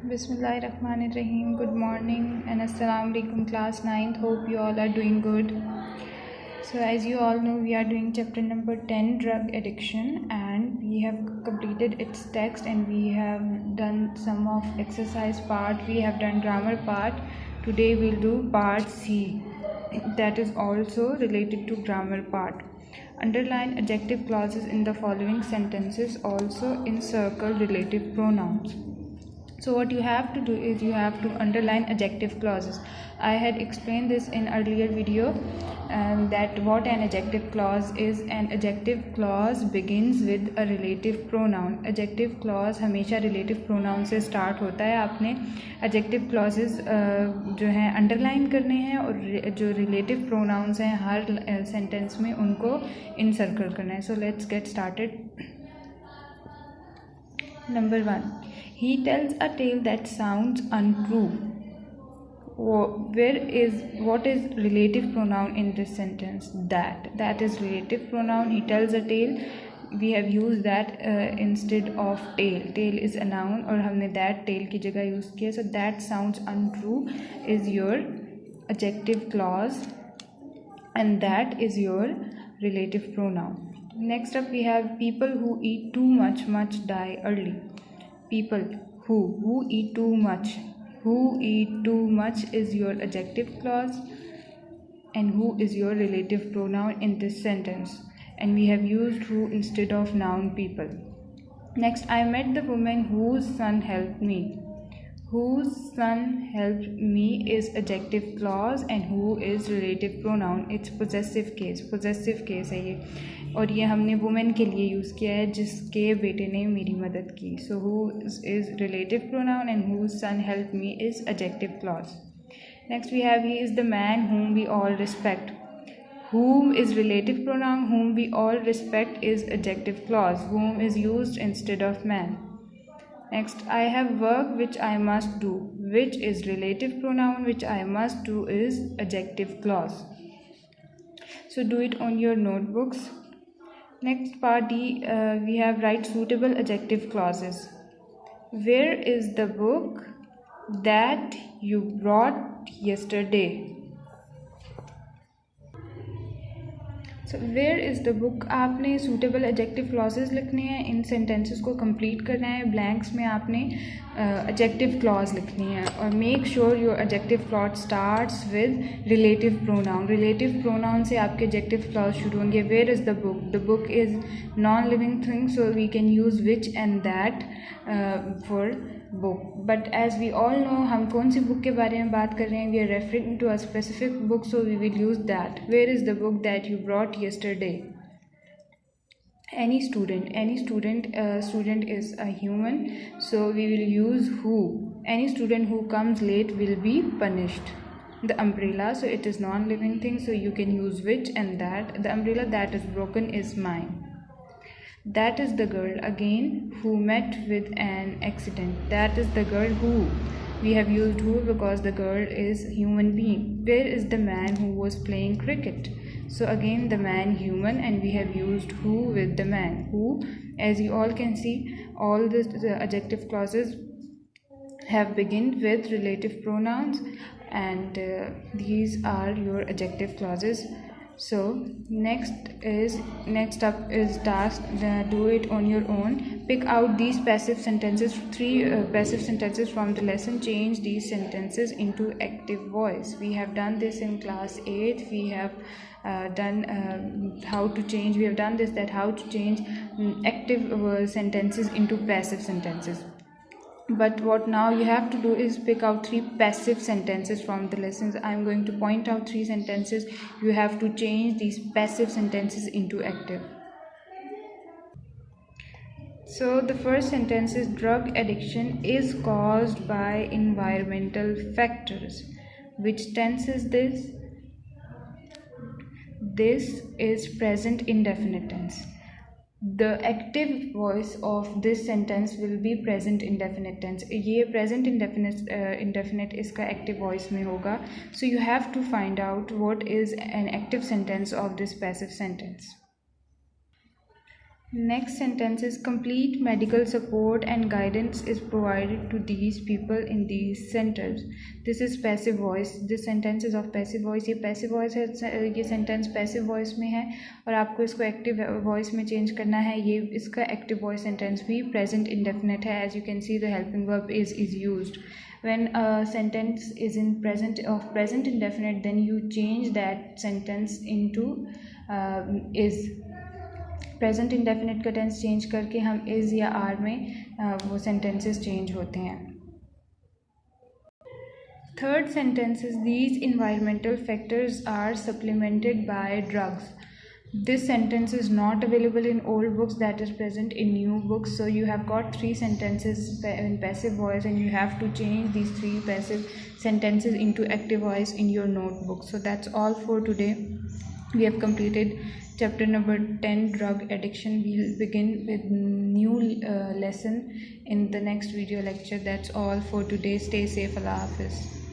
Bismillahirrahmanirrahim. Good morning and Assalamu alaikum class 9th. Hope you all are doing good. So as you all know, we are doing chapter number 10, drug addiction, and we have completed its text and we have done some of exercise part. We have done grammar part. Today we'll do part C, that is also related to grammar part. Underline adjective clauses in the following sentences. Also encircle relative pronouns. So what you have to do is you have to underline adjective clauses. I had explained this in earlier video that what an adjective clause is. An adjective clause begins with a relative pronoun. Adjective clause हमेशा relative pronoun से start होता है. आपने adjective clauses जो हैं underline करने हैं और जो relative pronouns हैं हर sentence में उनको encircle करना है. So let's get started. Number 1. He tells a tale that sounds untrue. What is relative pronoun in this sentence? That is relative pronoun. He tells a tale. We have used that instead of tale. Tale is a noun और हमने that tale की जगह use किया. So that sounds untrue is your adjective clause and that is your relative pronoun. Next up we have people who eat too much die early. People who eat too much. Who eat too much is your adjective clause and who is your relative pronoun in this sentence. And we have used who instead of noun people. Next, I met the woman whose son helped me. Whose son helped me is adjective clause and who is relative pronoun. It's possessive case है ये और ये हमने woman के लिए use किया है जिसके बेटे ने मेरी मदद की. So who is relative pronoun and whose son helped me is adjective clause. Next we have he is the man whom we all respect. Whom is relative pronoun. Whom we all respect is adjective clause. Whom is used instead of man. Next, I have work which I must do. Which is relative pronoun. Which I must do is adjective clause. So do it on your notebooks. Next part D, we have write suitable adjective clauses. Where is the book that you brought yesterday? So where is the book. आपने suitable adjective clauses लिखने हैं. इन sentences को complete करना है. Blanks में आपने adjective clause लिखनी है और make sure your adjective clause starts with relative pronoun. Relative pronoun से आपके adjective clause शुरू होंगे. Where is the book? The book is non-living thing, so we can use which and that for book. But as we all know, हम कौन सी book के बारे में बात कर रहे हैं? We are referring to a specific book, so we will use that. Where is the book that you brought yesterday? Any student student is a human, so we will use who. Any student who comes late will be punished. The umbrella, so it is non-living thing, so you can use which and that. The umbrella that is broken is mine. That is the girl again who met with an accident. That is the girl who. We have used who because the girl is human being. Where is the man who was playing cricket? So again the man human and we have used who with the man. Who, as you all can see, all the adjective clauses have begun with relative pronouns and these are your adjective clauses. So next up is task. Do it on your own. Pick out these passive sentences. 3 passive sentences from the lesson. Change these sentences into active voice. We have done this in class 8. We have done how to change. We have done this, that how to change active sentences into passive sentences. But what now you have to do is pick out 3 passive sentences from the lessons. I am going to point out 3 sentences. You have to change these passive sentences into active. So the first sentence is drug addiction is caused by environmental factors. Which tense is this? This is present indefinite tense. The active voice of this sentence will be present indefinite tense. ये present indefinite इसका active voice में होगा. So you have to find out what is an active sentence of this passive sentence. Next sentence is complete medical support and guidance is provided to these people in these centers. This is passive voice. This sentence is of passive voice. ये passive voice है, ये sentence passive voice में है और आपको इसको active voice में change करना है. ये इसका active voice sentence भी present indefinite है. As you can see, the helping verb is used. When a sentence is in present indefinite, then you change that sentence into is. Present indefinite का tense change करके हम is या are में वो sentences change होते हैं. Third sentence is these environmental factors are supplemented by drugs. This sentence is not available in old books, that is present in new books. So you have got 3 sentences in passive voice and you have to change these 3 passive sentences into active voice in your notebook. So that's all for today. We have completed chapter number 10, drug addiction. We'll begin with new lesson in the next video lecture. That's all for today. Stay safe. Allah Hafiz.